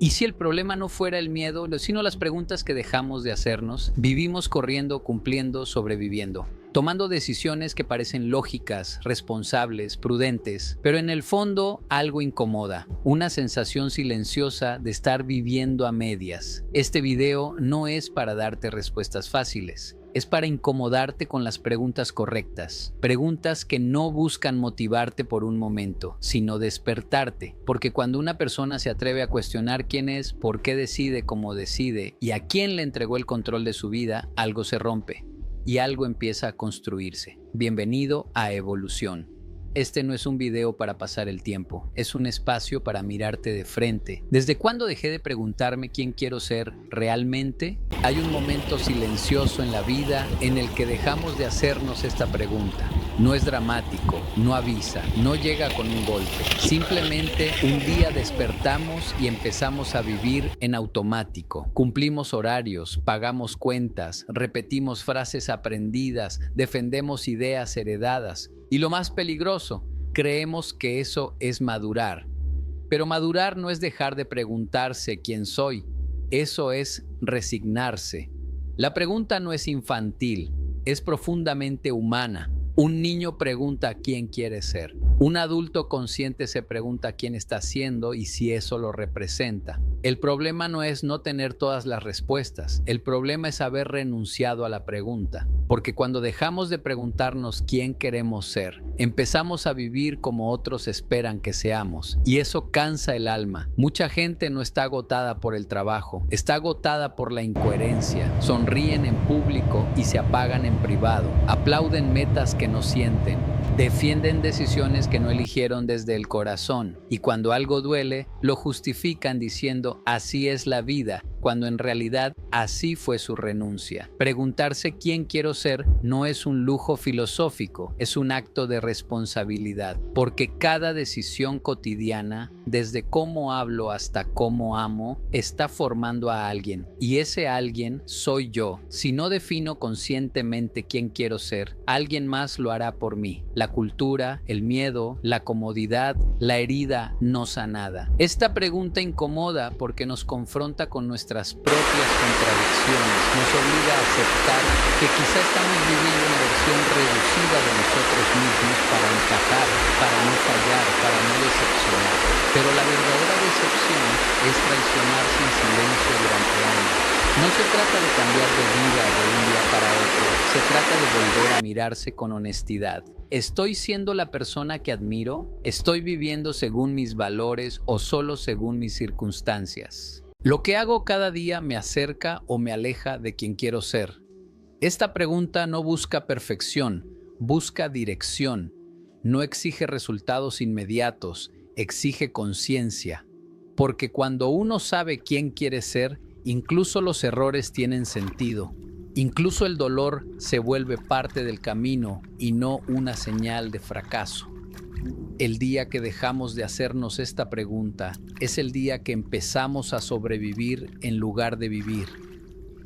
Y si el problema no fuera el miedo, sino las preguntas que dejamos de hacernos, vivimos corriendo, cumpliendo, sobreviviendo, tomando decisiones que parecen lógicas, responsables, prudentes, pero en el fondo algo incomoda, una sensación silenciosa de estar viviendo a medias. Este video no es para darte respuestas fáciles. Es para incomodarte con las preguntas correctas, preguntas que no buscan motivarte por un momento, sino despertarte, porque cuando una persona se atreve a cuestionar quién es, por qué decide como decide y a quién le entregó el control de su vida, algo se rompe y algo empieza a construirse. Bienvenido a Evolución. Este no es un video para pasar el tiempo, es un espacio para mirarte de frente. ¿Desde cuándo dejé de preguntarme quién quiero ser realmente? Hay un momento silencioso en la vida en el que dejamos de hacernos esta pregunta. No es dramático, no avisa, no llega con un golpe. Simplemente un día despertamos y empezamos a vivir en automático. Cumplimos horarios, pagamos cuentas, repetimos frases aprendidas, defendemos ideas heredadas. Y lo más peligroso, creemos que eso es madurar. Pero madurar no es dejar de preguntarse quién soy, eso es resignarse. La pregunta no es infantil, es profundamente humana. Un niño pregunta quién quiere ser. Un adulto consciente se pregunta quién está siendo y si eso lo representa. El problema no es no tener todas las respuestas, el problema es haber renunciado a la pregunta. Porque cuando dejamos de preguntarnos quién queremos ser, empezamos a vivir como otros esperan que seamos. Y eso cansa el alma. Mucha gente no está agotada por el trabajo, está agotada por la incoherencia. Sonríen en público y se apagan en privado. Aplauden metas que no sienten. Defienden decisiones que no eligieron desde el corazón. Y cuando algo duele, lo justifican diciendo así es la vida, cuando en realidad así fue su renuncia. Preguntarse quién quiero ser no es un lujo filosófico, es un acto de responsabilidad, porque cada decisión cotidiana, desde cómo hablo hasta cómo amo, está formando a alguien, y ese alguien soy yo. Si no defino conscientemente quién quiero ser, alguien más lo hará por mí. La cultura, el miedo, la comodidad, la herida no sanada. Esta pregunta incomoda porque nos confronta con nuestras propias contradicciones, nos obliga a aceptar que quizá estamos viviendo una versión reducida de nosotros mismos para encajar, para no fallar, para no decepcionar. Pero la verdadera decepción es traicionarse en silencio durante años. No se trata de cambiar de vida de un día para otro, se trata de volver a mirarse con honestidad. ¿Estoy siendo la persona que admiro? ¿Estoy viviendo según mis valores o solo según mis circunstancias? ¿Lo que hago cada día me acerca o me aleja de quien quiero ser? Esta pregunta no busca perfección, busca dirección. No exige resultados inmediatos, exige conciencia. Porque cuando uno sabe quién quiere ser, incluso los errores tienen sentido. Incluso el dolor se vuelve parte del camino y no una señal de fracaso. El día que dejamos de hacernos esta pregunta es el día que empezamos a sobrevivir en lugar de vivir.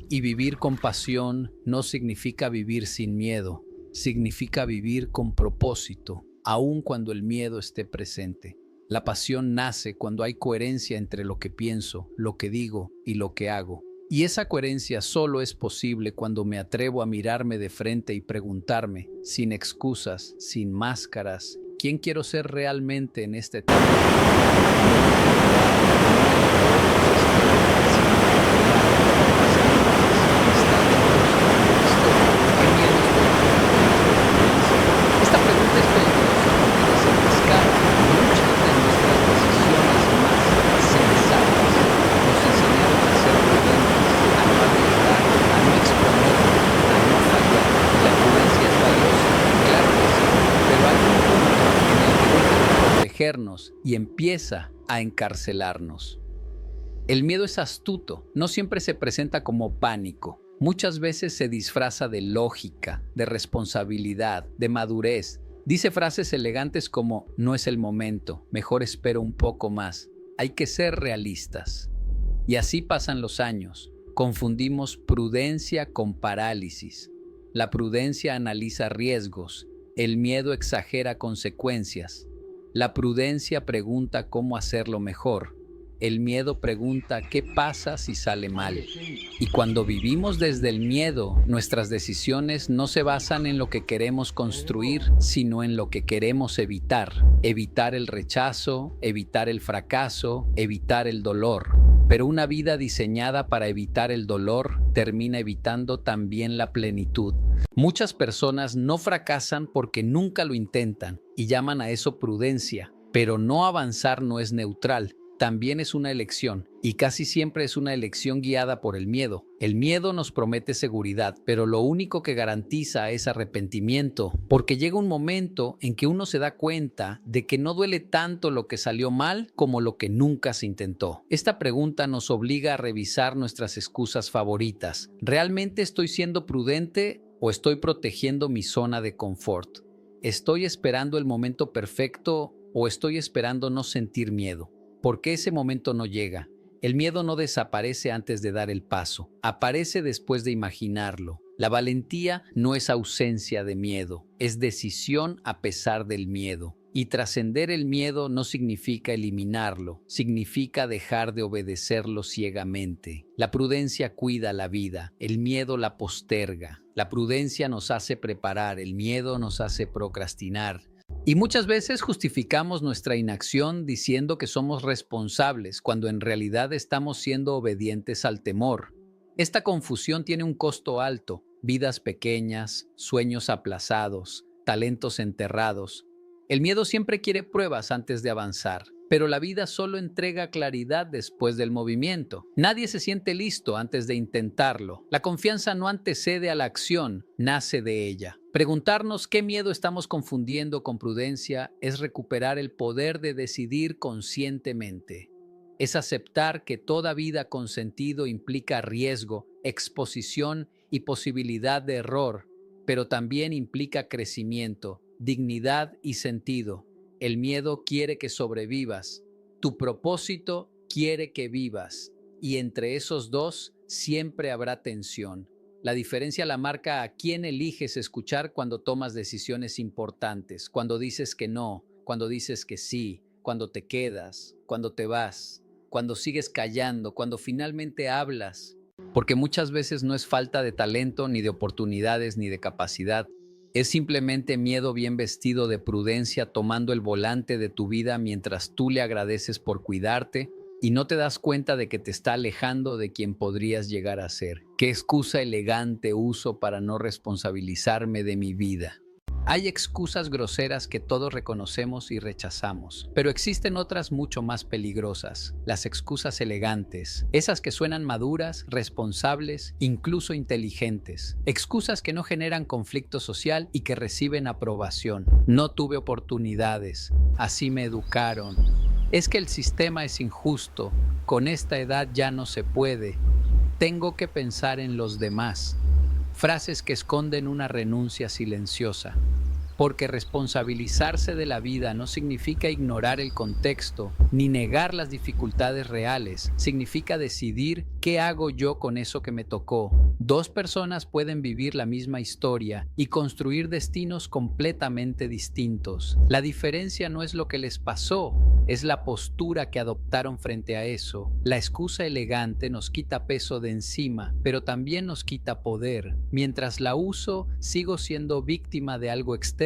Y vivir con pasión no significa vivir sin miedo, significa vivir con propósito, aun cuando el miedo esté presente. La pasión nace cuando hay coherencia entre lo que pienso, lo que digo y lo que hago. Y esa coherencia solo es posible cuando me atrevo a mirarme de frente y preguntarme, sin excusas, sin máscaras, ¿quién quiero ser realmente en esta etapa? Esta pregunta es peligrosa porque desenmascara muchas de nuestras decisiones más sensatas. Nos enseñaron a ser prudentes, a no arriesgar, a no exponer, a no fallar. La prudencia es valiosa, claro que sí, pero hay un punto en el que deja de protegernos y empieza a encarcelarnos. El miedo es astuto, no siempre se presenta como pánico. Muchas veces se disfraza de lógica, de responsabilidad, de madurez. Dice frases elegantes como no es el momento, mejor espero un poco más. Hay que ser realistas. Y así pasan los años. Confundimos prudencia con parálisis. La prudencia analiza riesgos, el miedo exagera consecuencias. La prudencia pregunta cómo hacerlo mejor. El miedo pregunta qué pasa si sale mal. Y cuando vivimos desde el miedo, nuestras decisiones no se basan en lo que queremos construir, sino en lo que queremos evitar. Evitar el rechazo, evitar el fracaso, evitar el dolor. Pero una vida diseñada para evitar el dolor termina evitando también la plenitud. Muchas personas no fracasan porque nunca lo intentan y llaman a eso prudencia, pero no avanzar no es neutral. También es una elección, y casi siempre es una elección guiada por el miedo. El miedo nos promete seguridad, pero lo único que garantiza es arrepentimiento, porque llega un momento en que uno se da cuenta de que no duele tanto lo que salió mal como lo que nunca se intentó. Esta pregunta nos obliga a revisar nuestras excusas favoritas. ¿Realmente estoy siendo prudente o estoy protegiendo mi zona de confort? ¿Estoy esperando el momento perfecto o estoy esperando no sentir miedo? ¿Por qué ese momento no llega? El miedo no desaparece antes de dar el paso, aparece después de imaginarlo. La valentía no es ausencia de miedo, es decisión a pesar del miedo. Y trascender el miedo no significa eliminarlo, significa dejar de obedecerlo ciegamente. La prudencia cuida la vida, el miedo la posterga. La prudencia nos hace preparar, el miedo nos hace procrastinar. Y muchas veces justificamos nuestra inacción diciendo que somos responsables, cuando en realidad estamos siendo obedientes al temor. Esta confusión tiene un costo alto: vidas pequeñas, sueños aplazados, talentos enterrados. El miedo siempre quiere pruebas antes de avanzar, pero la vida solo entrega claridad después del movimiento. Nadie se siente listo antes de intentarlo. La confianza no antecede a la acción, nace de ella. Preguntarnos qué miedo estamos confundiendo con prudencia es recuperar el poder de decidir conscientemente. Es aceptar que toda vida con sentido implica riesgo, exposición y posibilidad de error, pero también implica crecimiento, dignidad y sentido. El miedo quiere que sobrevivas, tu propósito quiere que vivas, y entre esos dos siempre habrá tensión. La diferencia la marca a quién eliges escuchar cuando tomas decisiones importantes, cuando dices que no, cuando dices que sí, cuando te quedas, cuando te vas, cuando sigues callando, cuando finalmente hablas. Porque muchas veces no es falta de talento, ni de oportunidades, ni de capacidad. Es simplemente miedo bien vestido de prudencia tomando el volante de tu vida mientras tú le agradeces por cuidarte y no te das cuenta de que te está alejando de quien podrías llegar a ser. ¿Qué excusa elegante uso para no responsabilizarme de mi vida? Hay excusas groseras que todos reconocemos y rechazamos, pero existen otras mucho más peligrosas, las excusas elegantes, esas que suenan maduras, responsables, incluso inteligentes, excusas que no generan conflicto social y que reciben aprobación. No tuve oportunidades, así me educaron. Es que el sistema es injusto, con esta edad ya no se puede, tengo que pensar en los demás. Frases que esconden una renuncia silenciosa. Porque responsabilizarse de la vida no significa ignorar el contexto, ni negar las dificultades reales. Significa decidir qué hago yo con eso que me tocó. Dos personas pueden vivir la misma historia y construir destinos completamente distintos. La diferencia no es lo que les pasó, es la postura que adoptaron frente a eso. La excusa elegante nos quita peso de encima, pero también nos quita poder. Mientras la uso, sigo siendo víctima de algo externo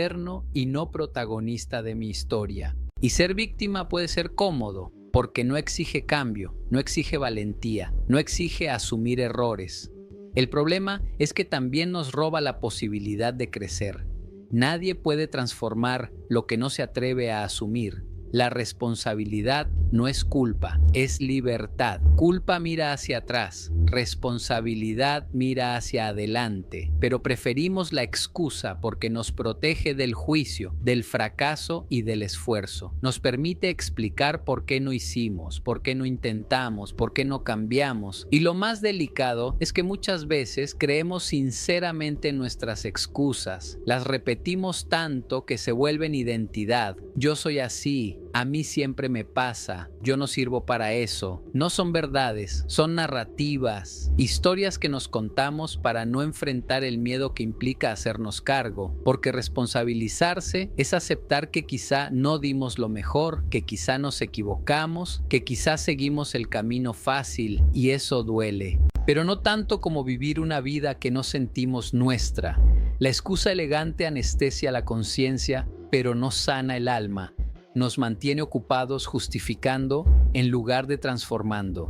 y no protagonista de mi historia. Y ser víctima puede ser cómodo, porque no exige cambio, no exige valentía, no exige asumir errores. El problema es que también nos roba la posibilidad de crecer. Nadie puede transformar lo que no se atreve a asumir. La responsabilidad no es culpa, es libertad. Culpa mira hacia atrás, responsabilidad mira hacia adelante, pero preferimos la excusa porque nos protege del juicio, del fracaso y del esfuerzo. Nos permite explicar por qué no hicimos, por qué no intentamos, por qué no cambiamos. Y lo más delicado es que muchas veces creemos sinceramente en nuestras excusas. Las repetimos tanto que se vuelven identidad. Yo soy así, a mí siempre me pasa, yo no sirvo para eso, no son verdades, son narrativas, historias que nos contamos para no enfrentar el miedo que implica hacernos cargo, porque responsabilizarse es aceptar que quizá no dimos lo mejor, que quizá nos equivocamos, que quizá seguimos el camino fácil y eso duele. Pero no tanto como vivir una vida que no sentimos nuestra. La excusa elegante anestesia la conciencia, pero no sana el alma. Nos mantiene ocupados justificando en lugar de transformando.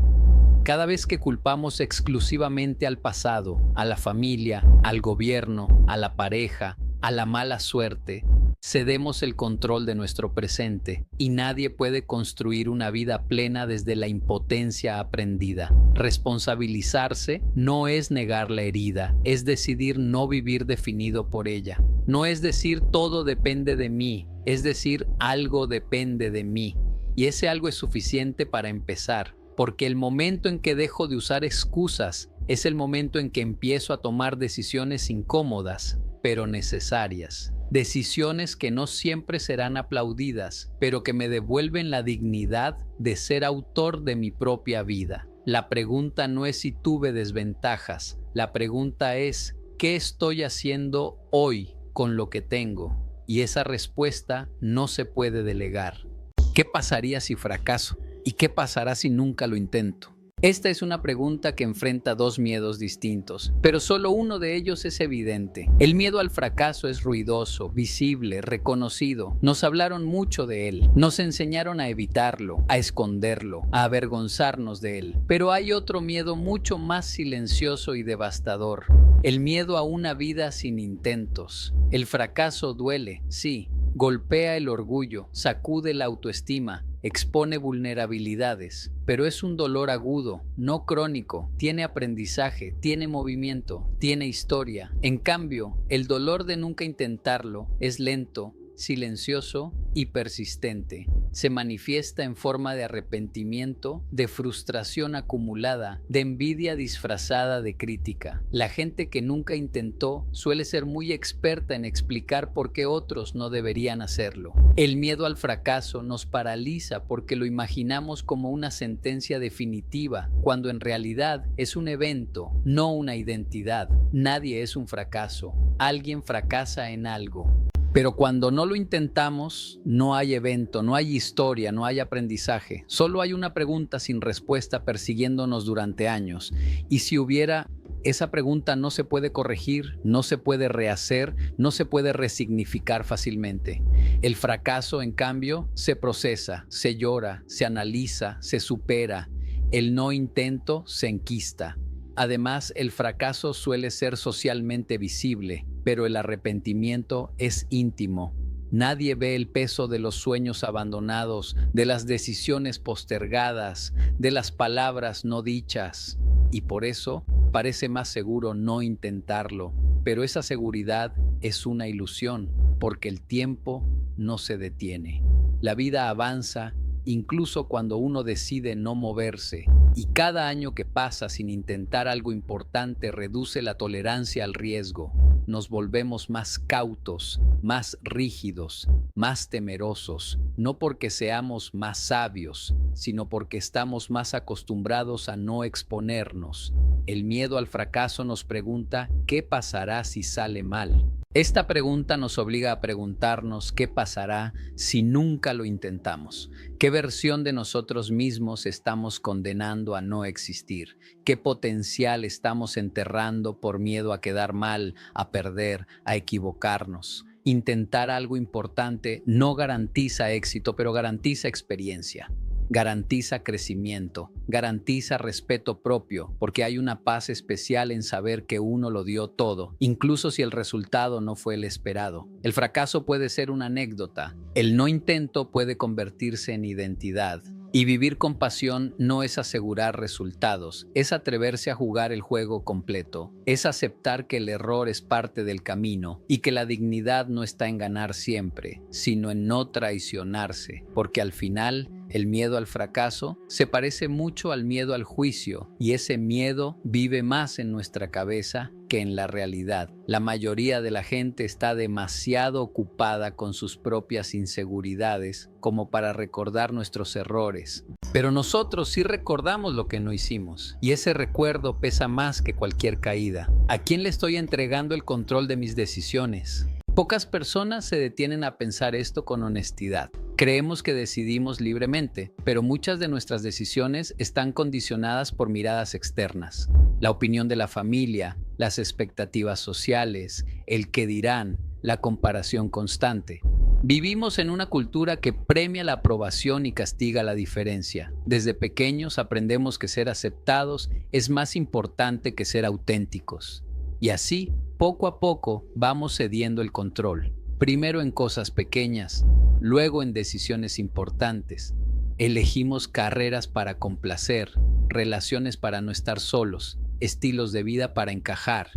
Cada vez que culpamos exclusivamente al pasado, a la familia, al gobierno, a la pareja, a la mala suerte, cedemos el control de nuestro presente y nadie puede construir una vida plena desde la impotencia aprendida. Responsabilizarse no es negar la herida, es decidir no vivir definido por ella. No es decir todo depende de mí, es decir algo depende de mí. Y ese algo es suficiente para empezar, porque el momento en que dejo de usar excusas es el momento en que empiezo a tomar decisiones incómodas, pero necesarias. Decisiones que no siempre serán aplaudidas, pero que me devuelven la dignidad de ser autor de mi propia vida. La pregunta no es si tuve desventajas, la pregunta es ¿qué estoy haciendo hoy con lo que tengo? Y esa respuesta no se puede delegar. ¿Qué pasaría si fracaso? ¿Y qué pasará si nunca lo intento? Esta es una pregunta que enfrenta dos miedos distintos, pero solo uno de ellos es evidente. El miedo al fracaso es ruidoso, visible, reconocido. Nos hablaron mucho de él, nos enseñaron a evitarlo, a esconderlo, a avergonzarnos de él. Pero hay otro miedo mucho más silencioso y devastador. El miedo a una vida sin intentos. El fracaso duele, sí, golpea el orgullo, sacude la autoestima, expone vulnerabilidades, pero es un dolor agudo, no crónico, tiene aprendizaje, tiene movimiento, tiene historia. En cambio, el dolor de nunca intentarlo es lento, silencioso y persistente. Se manifiesta en forma de arrepentimiento, de frustración acumulada, de envidia disfrazada de crítica. La gente que nunca intentó suele ser muy experta en explicar por qué otros no deberían hacerlo. El miedo al fracaso nos paraliza porque lo imaginamos como una sentencia definitiva, cuando en realidad es un evento, no una identidad. Nadie es un fracaso. Alguien fracasa en algo. Pero cuando no lo intentamos, no hay evento, no hay historia, no hay aprendizaje. Solo hay una pregunta sin respuesta persiguiéndonos durante años. Y si hubiera, esa pregunta no se puede corregir, no se puede rehacer, no se puede resignificar fácilmente. El fracaso, en cambio, se procesa, se llora, se analiza, se supera. El no intento se enquista. Además, el fracaso suele ser socialmente visible, pero el arrepentimiento es íntimo. Nadie ve el peso de los sueños abandonados, de las decisiones postergadas, de las palabras no dichas. Y por eso parece más seguro no intentarlo. Pero esa seguridad es una ilusión, porque el tiempo no se detiene. La vida avanza incluso cuando uno decide no moverse. Y cada año que pasa sin intentar algo importante reduce la tolerancia al riesgo. Nos volvemos más cautos, más rígidos, más temerosos, no porque seamos más sabios, sino porque estamos más acostumbrados a no exponernos. El miedo al fracaso nos pregunta, ¿qué pasará si sale mal? Esta pregunta nos obliga a preguntarnos qué pasará si nunca lo intentamos. ¿Qué versión de nosotros mismos estamos condenando a no existir? ¿Qué potencial estamos enterrando por miedo a quedar mal, a perder, a equivocarnos? Intentar algo importante no garantiza éxito, pero garantiza experiencia. Garantiza crecimiento, garantiza respeto propio, porque hay una paz especial en saber que uno lo dio todo, incluso si el resultado no fue el esperado. El fracaso puede ser una anécdota, el no intento puede convertirse en identidad. Y vivir con pasión no es asegurar resultados, es atreverse a jugar el juego completo, es aceptar que el error es parte del camino y que la dignidad no está en ganar siempre, sino en no traicionarse, porque al final El miedo al fracaso se parece mucho al miedo al juicio, y ese miedo vive más en nuestra cabeza que en la realidad. La mayoría de la gente está demasiado ocupada con sus propias inseguridades como para recordar nuestros errores. Pero nosotros sí recordamos lo que no hicimos, y ese recuerdo pesa más que cualquier caída. ¿A quién le estoy entregando el control de mis decisiones? Pocas personas se detienen a pensar esto con honestidad. Creemos que decidimos libremente, pero muchas de nuestras decisiones están condicionadas por miradas externas. La opinión de la familia, las expectativas sociales, el qué dirán, la comparación constante. Vivimos en una cultura que premia la aprobación y castiga la diferencia. Desde pequeños aprendemos que ser aceptados es más importante que ser auténticos. Y así, poco a poco, vamos cediendo el control. Primero en cosas pequeñas, luego en decisiones importantes. Elegimos carreras para complacer, relaciones para no estar solos, estilos de vida para encajar.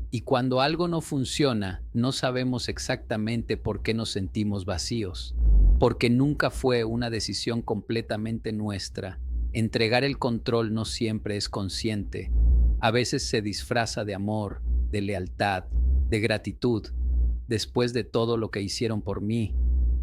Y cuando algo no funciona, no sabemos exactamente por qué nos sentimos vacíos. Porque nunca fue una decisión completamente nuestra. Entregar el control no siempre es consciente. A veces se disfraza de amor, de lealtad, de gratitud. Después de todo lo que hicieron por mí,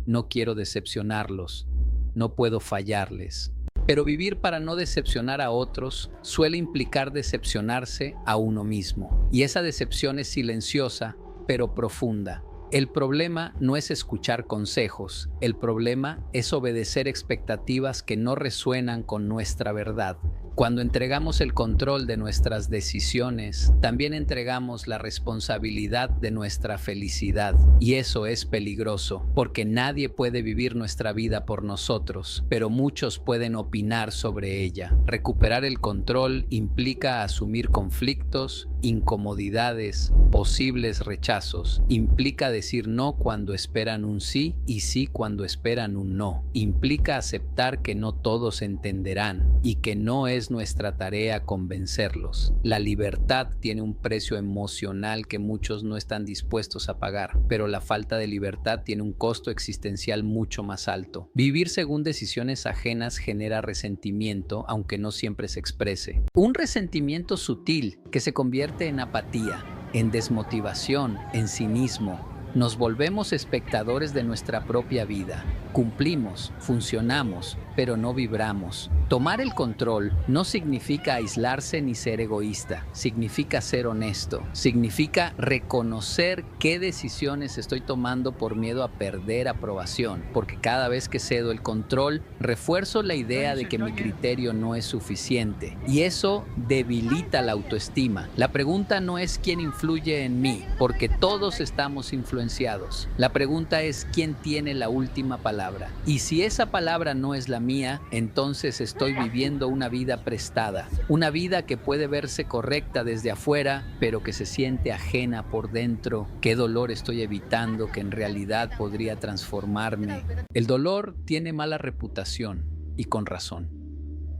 no quiero decepcionarlos, no puedo fallarles. Pero vivir para no decepcionar a otros suele implicar decepcionarse a uno mismo. Y esa decepción es silenciosa, pero profunda. El problema no es escuchar consejos, el problema es obedecer expectativas que no resuenan con nuestra verdad. Cuando entregamos el control de nuestras decisiones, también entregamos la responsabilidad de nuestra felicidad. Y eso es peligroso, porque nadie puede vivir nuestra vida por nosotros, pero muchos pueden opinar sobre ella. Recuperar el control implica asumir conflictos, incomodidades, posibles rechazos. Implica decir no cuando esperan un sí y sí cuando esperan un no. Implica aceptar que no todos entenderán y que no es nuestra tarea convencerlos. La libertad tiene un precio emocional que muchos no están dispuestos a pagar, pero la falta de libertad tiene un costo existencial mucho más alto. Vivir según decisiones ajenas genera resentimiento, aunque no siempre se exprese. Un resentimiento sutil que se convierte en apatía, en desmotivación, en cinismo. Nos volvemos espectadores de nuestra propia vida. Cumplimos, funcionamos, pero no vibramos. Tomar el control no significa aislarse ni ser egoísta. Significa ser honesto. Significa reconocer qué decisiones estoy tomando por miedo a perder aprobación. Porque cada vez que cedo el control, refuerzo la idea de que mi criterio no es suficiente. Y eso debilita la autoestima. La pregunta no es quién influye en mí, porque todos estamos influenciados. La pregunta es quién tiene la última palabra. Y si esa palabra no es la mía, entonces estoy viviendo una vida prestada. Una vida que puede verse correcta desde afuera, pero que se siente ajena por dentro. ¿Qué dolor estoy evitando que en realidad podría transformarme? El dolor tiene mala reputación, y con razón.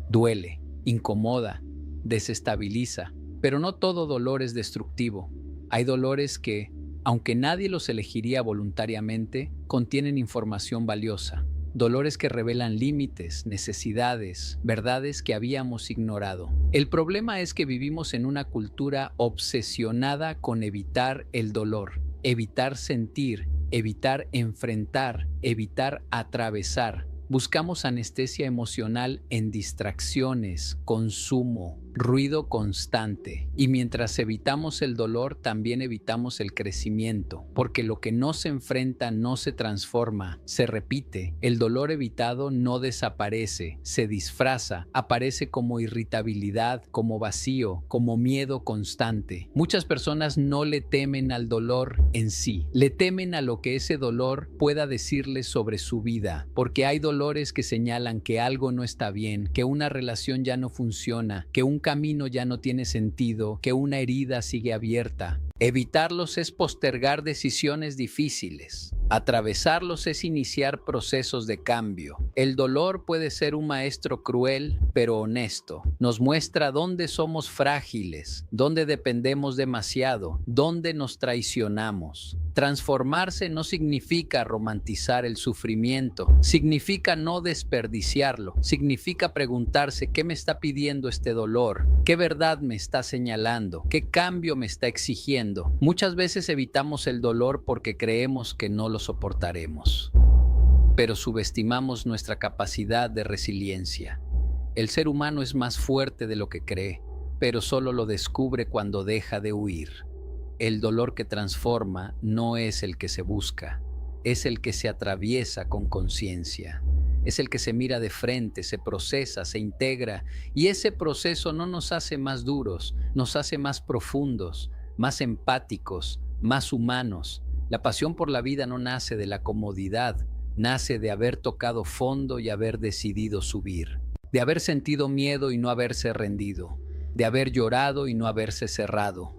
Duele, incomoda, desestabiliza, pero no todo dolor es destructivo. Hay dolores que, aunque nadie los elegiría voluntariamente, contienen información valiosa. Dolores que revelan límites, necesidades, verdades que habíamos ignorado. El problema es que vivimos en una cultura obsesionada con evitar el dolor, evitar sentir, evitar enfrentar, evitar atravesar. Buscamos anestesia emocional en distracciones, consumo, ruido constante. Y mientras evitamos el dolor, también evitamos el crecimiento, porque lo que no se enfrenta no se transforma, se repite. El dolor evitado no desaparece, se disfraza, aparece como irritabilidad, como vacío, como miedo constante. Muchas personas no le temen al dolor en sí, le temen a lo que ese dolor pueda decirles sobre su vida, porque hay dolores que señalan que algo no está bien, que una relación ya no funciona, que un camino ya no tiene sentido, que una herida sigue abierta. Evitarlos es postergar decisiones difíciles. Atravesarlos es iniciar procesos de cambio. El dolor puede ser un maestro cruel, pero honesto. Nos muestra dónde somos frágiles, dónde dependemos demasiado, dónde nos traicionamos. Transformarse no significa romantizar el sufrimiento, significa no desperdiciarlo, significa preguntarse qué me está pidiendo este dolor, qué verdad me está señalando, qué cambio me está exigiendo. Muchas veces evitamos el dolor porque creemos que no lo soportaremos, pero subestimamos nuestra capacidad de resiliencia. El ser humano es más fuerte de lo que cree, pero solo lo descubre cuando deja de huir. El dolor que transforma no es el que se busca, es el que se atraviesa con conciencia. Es el que se mira de frente, se procesa, se integra, y ese proceso no nos hace más duros, nos hace más profundos, más empáticos, más humanos. La pasión por la vida no nace de la comodidad, nace de haber tocado fondo y haber decidido subir, de haber sentido miedo y no haberse rendido, de haber llorado y no haberse cerrado.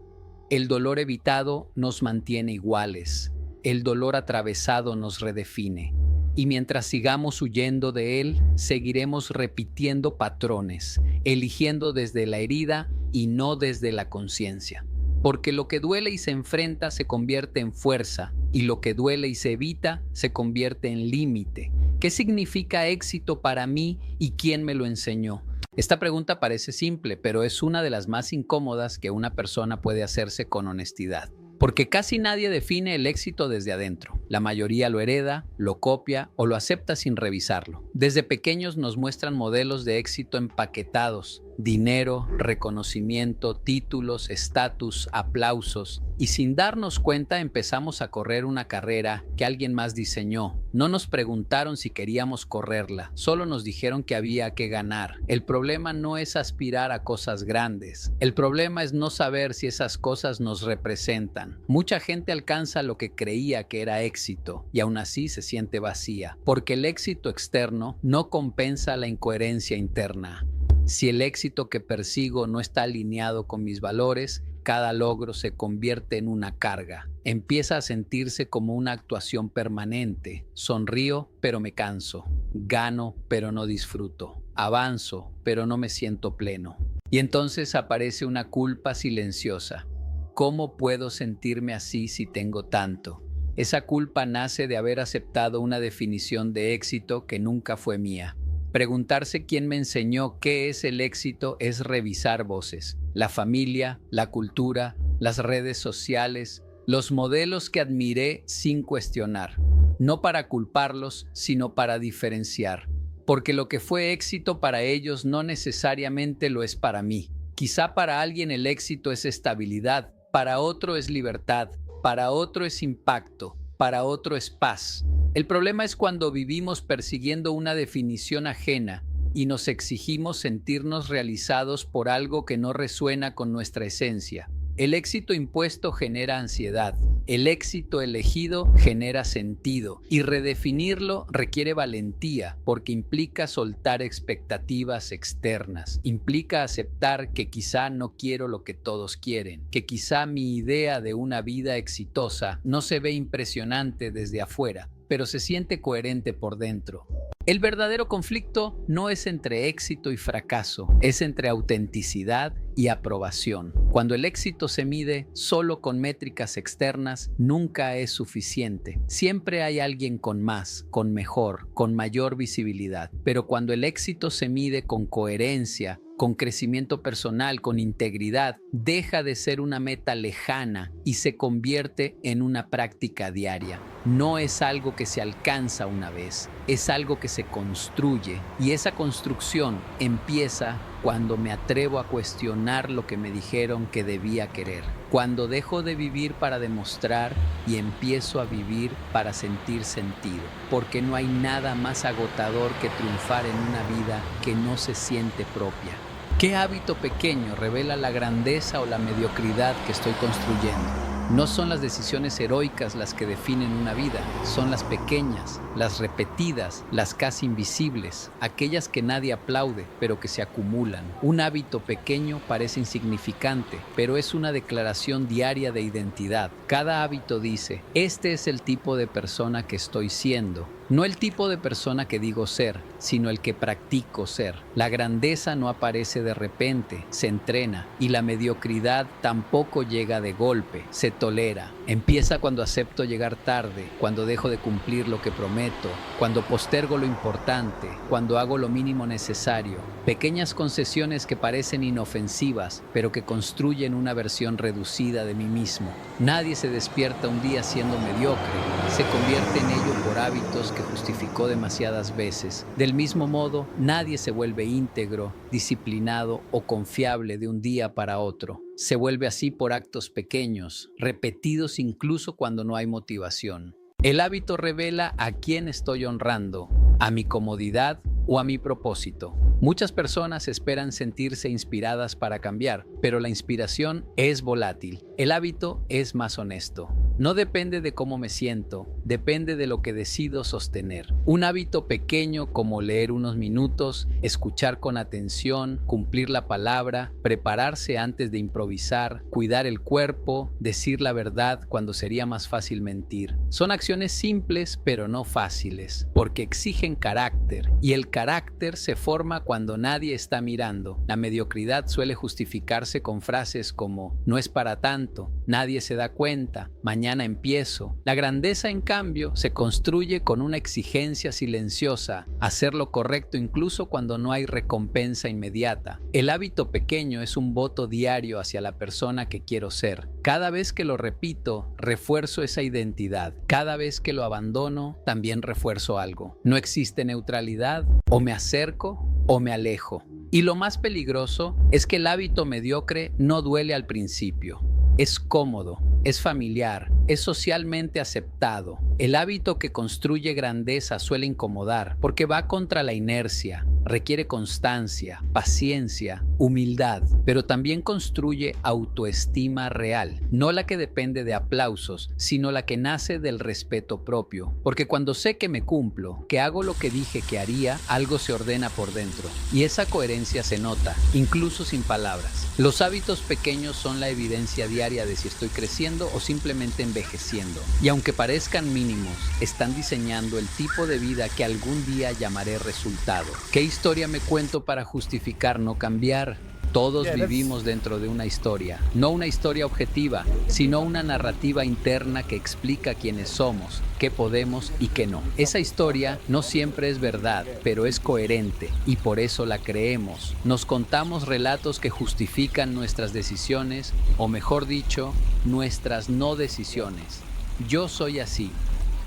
El dolor evitado nos mantiene iguales, el dolor atravesado nos redefine. Y mientras sigamos huyendo de él, seguiremos repitiendo patrones, eligiendo desde la herida y no desde la conciencia. Porque lo que duele y se enfrenta se convierte en fuerza, y lo que duele y se evita se convierte en límite. ¿Qué significa éxito para mí y quién me lo enseñó? Esta pregunta parece simple, pero es una de las más incómodas que una persona puede hacerse con honestidad. Porque casi nadie define el éxito desde adentro. La mayoría lo hereda, lo copia o lo acepta sin revisarlo. Desde pequeños nos muestran modelos de éxito empaquetados: dinero, reconocimiento, títulos, estatus, aplausos. Y sin darnos cuenta empezamos a correr una carrera que alguien más diseñó. No nos preguntaron si queríamos correrla, solo nos dijeron que había que ganar. El problema no es aspirar a cosas grandes. El problema es no saber si esas cosas nos representan. Mucha gente alcanza lo que creía que era éxito y aún así se siente vacía, porque el éxito externo no compensa la incoherencia interna. Si el éxito que persigo no está alineado con mis valores, cada logro se convierte en una carga. Empieza a sentirse como una actuación permanente. Sonrío, pero me canso. Gano, pero no disfruto. Avanzo, pero no me siento pleno. Y entonces aparece una culpa silenciosa. ¿Cómo puedo sentirme así si tengo tanto? Esa culpa nace de haber aceptado una definición de éxito que nunca fue mía. Preguntarse quién me enseñó qué es el éxito es revisar voces. La familia, la cultura, las redes sociales, los modelos que admiré sin cuestionar. No para culparlos, sino para diferenciar. Porque lo que fue éxito para ellos no necesariamente lo es para mí. Quizá para alguien el éxito es estabilidad, para otro es libertad, para otro es impacto, para otro es paz. El problema es cuando vivimos persiguiendo una definición ajena y nos exigimos sentirnos realizados por algo que no resuena con nuestra esencia. El éxito impuesto genera ansiedad. El éxito elegido genera sentido. Y redefinirlo requiere valentía, porque implica soltar expectativas externas. Implica aceptar que quizá no quiero lo que todos quieren, que quizá mi idea de una vida exitosa no se ve impresionante desde afuera, pero se siente coherente por dentro. El verdadero conflicto no es entre éxito y fracaso, es entre autenticidad y aprobación. Cuando el éxito se mide solo con métricas externas, nunca es suficiente. Siempre hay alguien con más, con mejor, con mayor visibilidad. Pero cuando el éxito se mide con coherencia, con crecimiento personal, con integridad, deja de ser una meta lejana y se convierte en una práctica diaria. No es algo que se alcanza una vez, es algo que se construye, y esa construcción empieza cuando me atrevo a cuestionar lo que me dijeron que debía querer, cuando dejo de vivir para demostrar y empiezo a vivir para sentir sentido, porque no hay nada más agotador que triunfar en una vida que no se siente propia. ¿Qué hábito pequeño revela la grandeza o la mediocridad que estoy construyendo? No son las decisiones heroicas las que definen una vida, son las pequeñas, las repetidas, las casi invisibles, aquellas que nadie aplaude, pero que se acumulan. Un hábito pequeño parece insignificante, pero es una declaración diaria de identidad. Cada hábito dice, este es el tipo de persona que estoy siendo. No el tipo de persona que digo ser, sino el que practico ser. La grandeza no aparece de repente, se entrena, y la mediocridad tampoco llega de golpe, se tolera. Empieza cuando acepto llegar tarde, cuando dejo de cumplir lo que prometo, cuando postergo lo importante, cuando hago lo mínimo necesario. Pequeñas concesiones que parecen inofensivas, pero que construyen una versión reducida de mí mismo. Nadie se despierta un día siendo mediocre, se convierte en ello por hábitos que justificó demasiadas veces. Del mismo modo, nadie se vuelve íntegro, disciplinado o confiable de un día para otro. Se vuelve así por actos pequeños, repetidos incluso cuando no hay motivación. El hábito revela a quién estoy honrando, a mi comodidad o a mi propósito. Muchas personas esperan sentirse inspiradas para cambiar, pero la inspiración es volátil. El hábito es más honesto. No depende de cómo me siento, depende de lo que decido sostener. Un hábito pequeño como leer unos minutos, escuchar con atención, cumplir la palabra, prepararse antes de improvisar, cuidar el cuerpo, decir la verdad cuando sería más fácil mentir. Son acciones simples pero no fáciles, porque exigen carácter, y el carácter se forma cuando nadie está mirando. La mediocridad suele justificarse con frases como no es para tanto, nadie se da cuenta, mañana empiezo. La grandeza, en cambio, se construye con una exigencia silenciosa, hacer lo correcto incluso cuando no hay recompensa inmediata. El hábito pequeño es un voto diario hacia la persona que quiero ser. Cada vez que lo repito, refuerzo esa identidad. Cada vez que lo abandono, también refuerzo algo. No existe neutralidad, o me acerco o me alejo. Y lo más peligroso es que el hábito mediocre no duele al principio. Es cómodo, es familiar, es socialmente aceptado. El hábito que construye grandeza suele incomodar porque va contra la inercia, requiere constancia, paciencia, humildad, pero también construye autoestima real, no la que depende de aplausos, sino la que nace del respeto propio. Porque cuando sé que me cumplo, que hago lo que dije que haría, algo se ordena por dentro. Y esa coherencia se nota, incluso sin palabras. Los hábitos pequeños son la evidencia diaria de si estoy creciendo o simplemente envejeciendo. Y aunque parezcan mínimos, están diseñando el tipo de vida que algún día llamaré resultado. ¿Qué historia me cuento para justificar no cambiar? Todos vivimos dentro de una historia, no una historia objetiva, sino una narrativa interna que explica quiénes somos, qué podemos y qué no. Esa historia no siempre es verdad, pero es coherente y por eso la creemos. Nos contamos relatos que justifican nuestras decisiones, o mejor dicho, nuestras no decisiones. Yo soy así,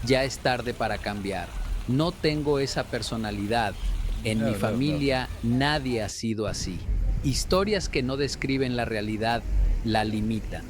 ya es tarde para cambiar. No tengo esa personalidad. En mi familia nadie ha sido así. Historias que no describen la realidad la limitan,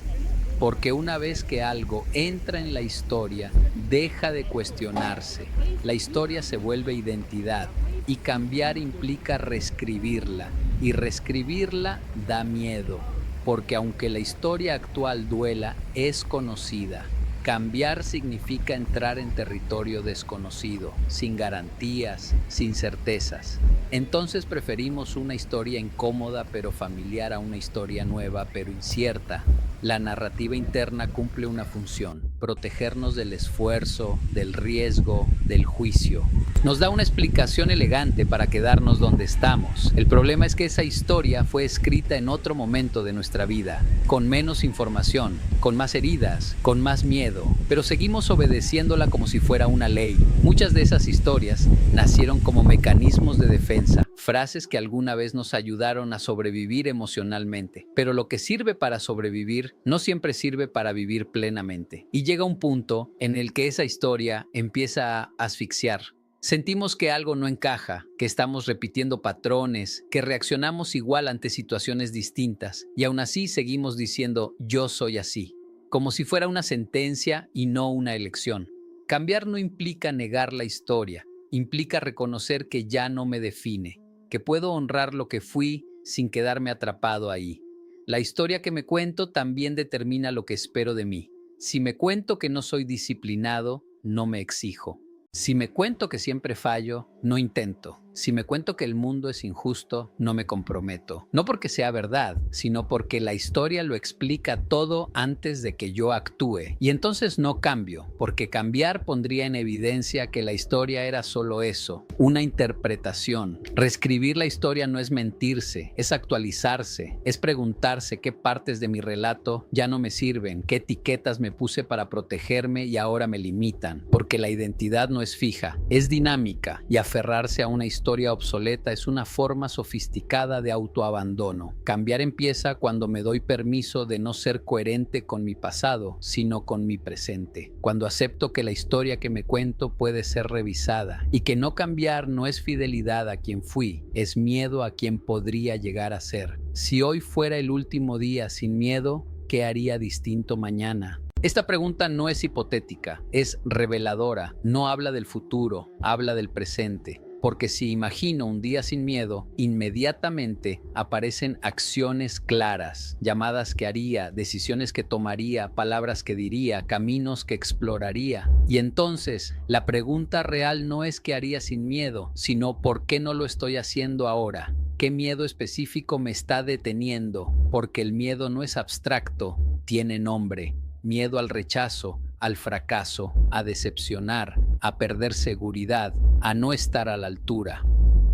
porque una vez que algo entra en la historia, deja de cuestionarse. La historia se vuelve identidad y cambiar implica reescribirla, y reescribirla da miedo, porque aunque la historia actual duela, es conocida. Cambiar significa entrar en territorio desconocido, sin garantías, sin certezas. Entonces preferimos una historia incómoda pero familiar a una historia nueva pero incierta. La narrativa interna cumple una función: protegernos del esfuerzo, del riesgo, del juicio. Nos da una explicación elegante para quedarnos donde estamos. El problema es que esa historia fue escrita en otro momento de nuestra vida, con menos información, con más heridas, con más miedo, pero seguimos obedeciéndola como si fuera una ley. Muchas de esas historias nacieron como mecanismos de defensa, frases que alguna vez nos ayudaron a sobrevivir emocionalmente, pero lo que sirve para sobrevivir no siempre sirve para vivir plenamente. Y llega un punto en el que esa historia empieza a asfixiar. Sentimos que algo no encaja, que estamos repitiendo patrones, que reaccionamos igual ante situaciones distintas, y aún así seguimos diciendo yo soy así, como si fuera una sentencia y no una elección. Cambiar no implica negar la historia, implica reconocer que ya no me define, que puedo honrar lo que fui sin quedarme atrapado ahí. La historia que me cuento también determina lo que espero de mí. Si me cuento que no soy disciplinado, no me exijo. Si me cuento que siempre fallo, no intento. Si me cuento que el mundo es injusto, no me comprometo. No porque sea verdad, sino porque la historia lo explica todo antes de que yo actúe. Y entonces no cambio, porque cambiar pondría en evidencia que la historia era solo eso, una interpretación. Reescribir la historia no es mentirse, es actualizarse, es preguntarse qué partes de mi relato ya no me sirven, qué etiquetas me puse para protegerme y ahora me limitan. Porque la identidad no es fija, es dinámica, y aferrarse a una historia obsoleta es una forma sofisticada de autoabandono. Cambiar empieza cuando me doy permiso de no ser coherente con mi pasado, sino con mi presente. Cuando acepto que la historia que me cuento puede ser revisada y que no cambiar no es fidelidad a quien fui, es miedo a quien podría llegar a ser. Si hoy fuera el último día sin miedo, ¿qué haría distinto mañana? Esta pregunta no es hipotética, es reveladora, no habla del futuro, habla del presente. Porque si imagino un día sin miedo, inmediatamente aparecen acciones claras, llamadas que haría, decisiones que tomaría, palabras que diría, caminos que exploraría. Y entonces, la pregunta real no es qué haría sin miedo, sino por qué no lo estoy haciendo ahora. ¿Qué miedo específico me está deteniendo? Porque el miedo no es abstracto, tiene nombre. Miedo al rechazo, al fracaso, a decepcionar, a perder seguridad, a no estar a la altura.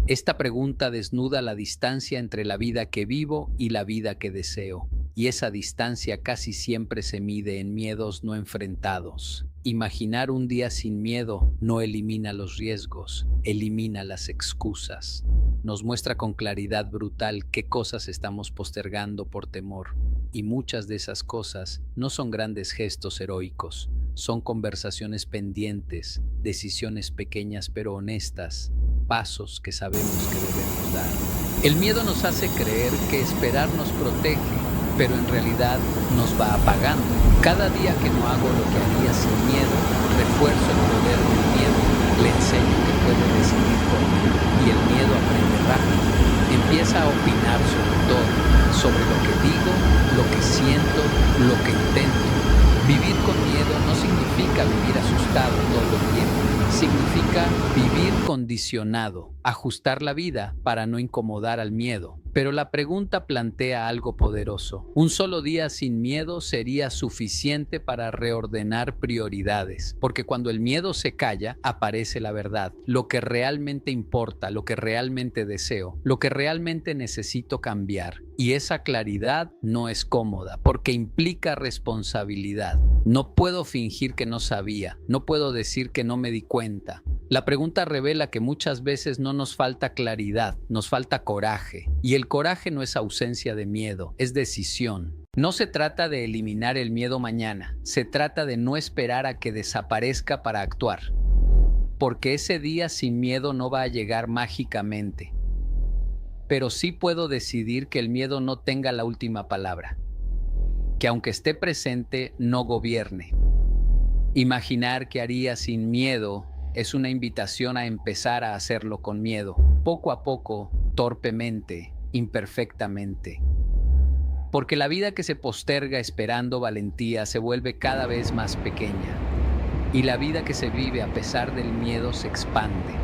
Esta pregunta desnuda la distancia entre la vida que vivo y la vida que deseo, y esa distancia casi siempre se mide en miedos no enfrentados. Imaginar un día sin miedo no elimina los riesgos, elimina las excusas. Nos muestra con claridad brutal qué cosas estamos postergando por temor. Y muchas de esas cosas no son grandes gestos heroicos, son conversaciones pendientes, decisiones pequeñas pero honestas, pasos que sabemos que debemos dar. El miedo nos hace creer que esperar nos protege, pero en realidad nos va apagando. Cada día que no hago lo que haría sin miedo, refuerzo el poder del miedo, le enseño que puede decidir por mí y el miedo aprende rápido. Empieza a opinar sobre todo, sobre lo que digo, lo que siento, lo que intento. Vivir con miedo no significa vivir asustado todo el tiempo. Significa vivir condicionado, ajustar la vida para no incomodar al miedo. Pero la pregunta plantea algo poderoso. Un solo día sin miedo sería suficiente para reordenar prioridades, porque cuando el miedo se calla, aparece la verdad, lo que realmente importa, lo que realmente deseo, lo que realmente necesito cambiar. Y esa claridad no es cómoda, porque implica responsabilidad. No puedo fingir que no sabía, no puedo decir que no me di cuenta. La pregunta revela que muchas veces no nos falta claridad, nos falta coraje. Y el coraje no es ausencia de miedo, es decisión. No se trata de eliminar el miedo mañana, se trata de no esperar a que desaparezca para actuar. Porque ese día sin miedo no va a llegar mágicamente. Pero sí puedo decidir que el miedo no tenga la última palabra. Que aunque esté presente, no gobierne. Imaginar qué haría sin miedo es una invitación a empezar a hacerlo con miedo, poco a poco, torpemente, imperfectamente. Porque la vida que se posterga esperando valentía se vuelve cada vez más pequeña, y la vida que se vive a pesar del miedo se expande.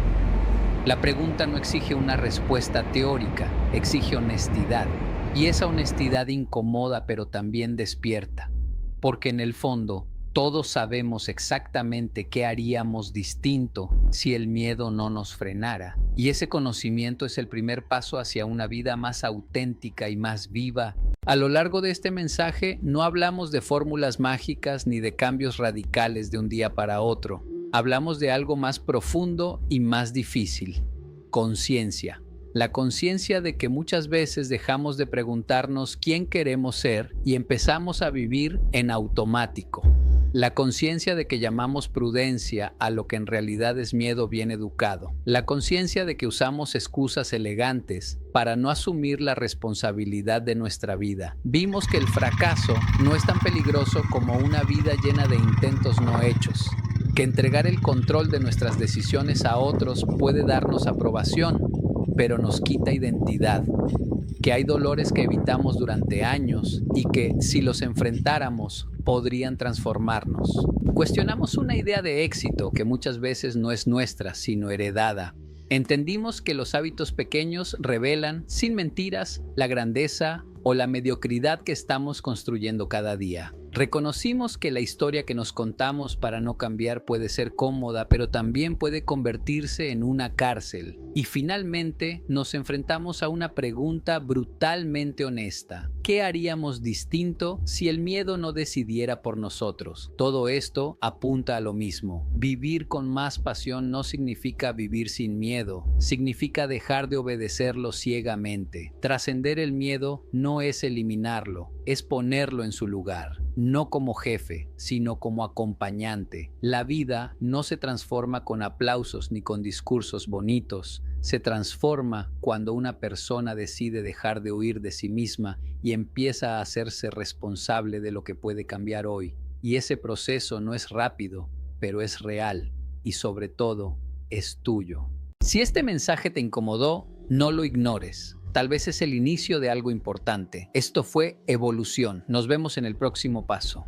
La pregunta no exige una respuesta teórica, exige honestidad, y esa honestidad incomoda pero también despierta, porque en el fondo, todos sabemos exactamente qué haríamos distinto si el miedo no nos frenara. Y ese conocimiento es el primer paso hacia una vida más auténtica y más viva. A lo largo de este mensaje no hablamos de fórmulas mágicas ni de cambios radicales de un día para otro. Hablamos de algo más profundo y más difícil: conciencia. La conciencia de que muchas veces dejamos de preguntarnos quién queremos ser y empezamos a vivir en automático. La conciencia de que llamamos prudencia a lo que en realidad es miedo bien educado. La conciencia de que usamos excusas elegantes para no asumir la responsabilidad de nuestra vida. Vimos que el fracaso no es tan peligroso como una vida llena de intentos no hechos. Que entregar el control de nuestras decisiones a otros puede darnos aprobación, pero nos quita identidad. que hay dolores que evitamos durante años y que, si los enfrentáramos, podrían transformarnos. Cuestionamos una idea de éxito que muchas veces no es nuestra, sino heredada. Entendimos que los hábitos pequeños revelan, sin mentiras, la grandeza o la mediocridad que estamos construyendo cada día. Reconocimos que la historia que nos contamos para no cambiar puede ser cómoda, pero también puede convertirse en una cárcel. Y finalmente nos enfrentamos a una pregunta brutalmente honesta. ¿Qué haríamos distinto si el miedo no decidiera por nosotros? Todo esto apunta a lo mismo. Vivir con más pasión no significa vivir sin miedo, significa dejar de obedecerlo ciegamente. Trascender el miedo no es eliminarlo, es ponerlo en su lugar. No como jefe, sino como acompañante. La vida no se transforma con aplausos ni con discursos bonitos. Se transforma cuando una persona decide dejar de huir de sí misma y empieza a hacerse responsable de lo que puede cambiar hoy. Y ese proceso no es rápido, pero es real y sobre todo es tuyo. Si este mensaje te incomodó, no lo ignores. Tal vez es el inicio de algo importante. Esto fue Evolución. Nos vemos en el próximo paso.